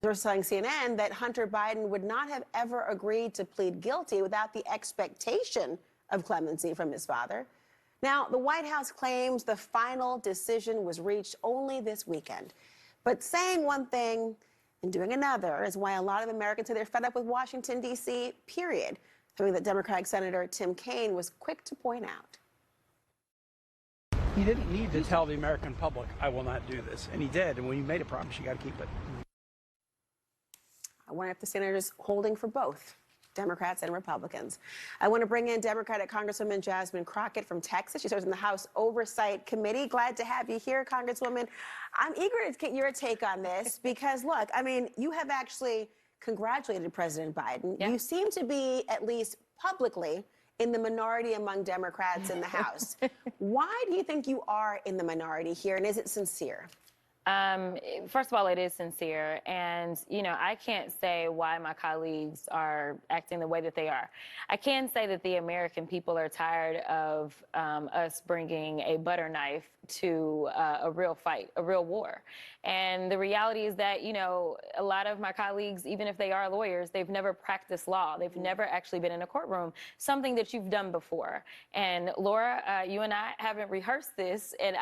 They're telling CNN that Hunter Biden would not have ever agreed to plead guilty without the expectation of clemency from his father. Now, the White House claims the final decision was reached only this weekend. But saying one thing and doing another is why a lot of Americans say they're fed up with Washington, D.C., period. Something that Democratic Senator Tim Kaine was quick to point out. He didn't need to tell the American public, I will not do this. And he did. And when you made a promise, you got to keep it. I wonder if the senator's holding for both Democrats and Republicans. I want to bring in Democratic Congresswoman Jasmine Crockett from Texas. She serves in the House Oversight Committee. Glad to have you here, Congresswoman. I'm eager to get your take on this because, look, I mean, you have actually congratulated President Biden. Yeah. You seem to be, at least publicly, in the minority among Democrats in the House. Why do you think you are in the minority here, and is it sincere? First of all, it is sincere. And, you know, I can't say why my colleagues are acting the way that they are. I can say that the American people are tired of us bringing a butter knife to a real fight, a real war. And the reality is that, you know, a lot of my colleagues, even if they are lawyers, they've never practiced law. They've never actually been in a courtroom, something that you've done before. And Laura, you and I haven't rehearsed this, and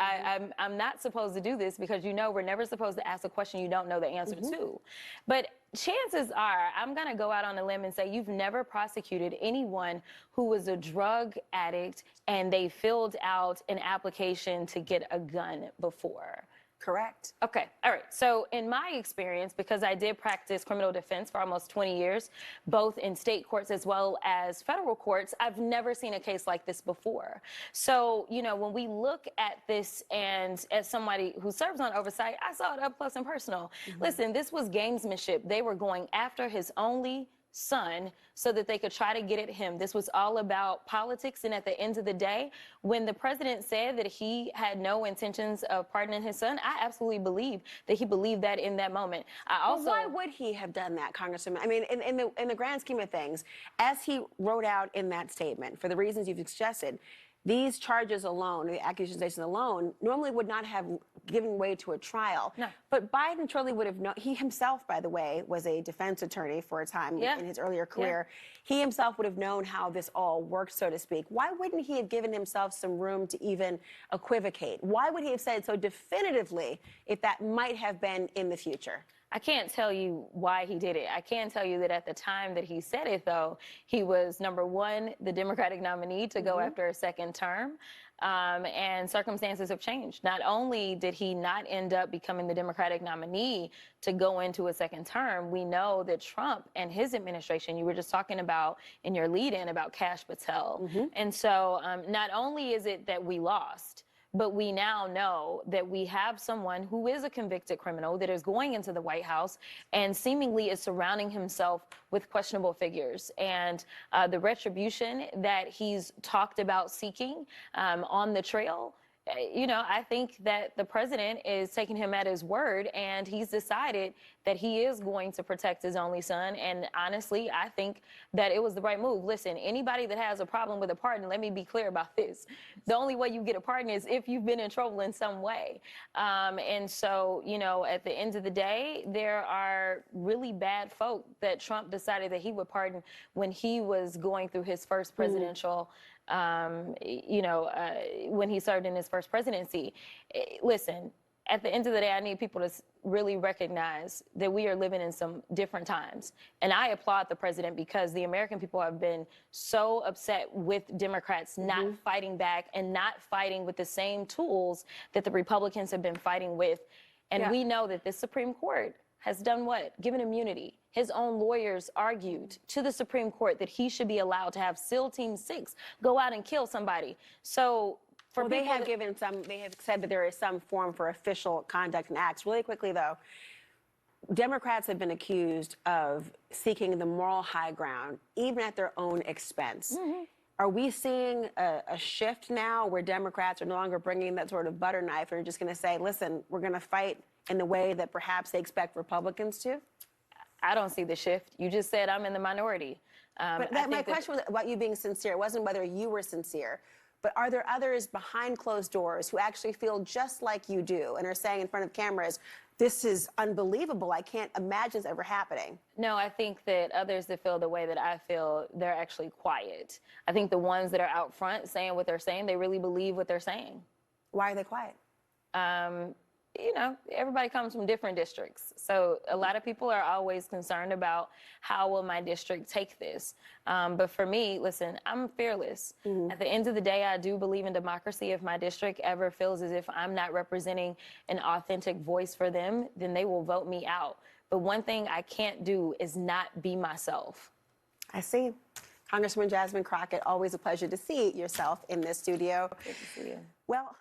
I'm not supposed to do this because, you know, we're never supposed to ask a question you don't know the answer to. But chances are, I'm going to go out on a limb and say you've never prosecuted anyone who was a drug addict and they filled out an application to get a gun before. Correct. Okay. All right. So in my experience, because I did practice criminal defense for almost 20 years, both in state courts as well as federal courts, I've never seen a case like this before. So, you know, when we look at this, and as somebody who serves on oversight, I saw it up close and personal. Listen, this was gamesmanship. They were going after his only son so that they could try to get at him. This was all about politics. And at the end of the day, when the president said that he had no intentions of pardoning his son, I absolutely believe that he believed that in that moment. Well, why would he have done that, Congresswoman? I mean, in the grand scheme of things, as he wrote out in that statement, for the reasons you've suggested, these charges alone, the accusations alone, normally would not have given way to a trial. No. But Biden truly would have known. He himself, by the way, was a defense attorney for a time in his earlier career. He himself would have known how this all worked, so to speak. Why wouldn't he have given himself some room to even equivocate? Why would he have said so definitively if that might have been in the future? I can't tell you why he did it. I can tell you that at the time that he said it, though, he was, number one, the Democratic nominee to go after a second term. And circumstances have changed. Not only did he not end up becoming the Democratic nominee to go into a second term, we know that Trump and his administration, you were just talking about in your lead-in about Kash Patel. And so not only is it that we lost, but we now know that we have someone who is a convicted criminal that is going into the White House and seemingly is surrounding himself with questionable figures. And the retribution that he's talked about seeking on the trail, you know, I think that the president is taking him at his word, and he's decided that he is going to protect his only son. And honestly, I think that it was the right move. Listen, anybody that has a problem with a pardon, let me be clear about this. The only way you get a pardon is if you've been in trouble in some way. And so, you know, at the end of the day, there are really bad folk that Trump decided that he would pardon when he was going through his first presidential when he served in his first presidency. Listen, at the end of the day, I need people to really recognize that we are living in some different times. And I applaud the president because the American people have been so upset with Democrats not fighting back and not fighting with the same tools that the Republicans have been fighting with. And we know that the Supreme Court has done what? Given immunity. His own lawyers argued to the Supreme Court that he should be allowed to have SEAL Team 6 go out and kill somebody. So for they have said that there is some form for official conduct and acts. Really quickly, though, Democrats have been accused of seeking the moral high ground, even at their own expense. Are we seeing a shift now where Democrats are no longer bringing that sort of butter knife and are just going to say, listen, we're going to fight in the way that perhaps they expect Republicans to? I don't see the shift. You just said I'm in the minority. But my question was about you being sincere. It wasn't whether you were sincere. But are there others behind closed doors who actually feel just like you do and are saying in front of cameras, this is unbelievable. I can't imagine this ever happening. No, I think that others that feel the way that I feel, they're actually quiet. I think the ones that are out front saying what they're saying, they really believe what they're saying. Why are they quiet? You know, everybody comes from different districts. So a lot of people are always concerned about how will my district take this. But for me, listen, I'm fearless. At the end of the day, I do believe in democracy. If my district ever feels as if I'm not representing an authentic voice for them, then they will vote me out. But one thing I can't do is not be myself. I see. Congresswoman Jasmine Crockett, always a pleasure to see yourself in this studio. Good to see you. Well.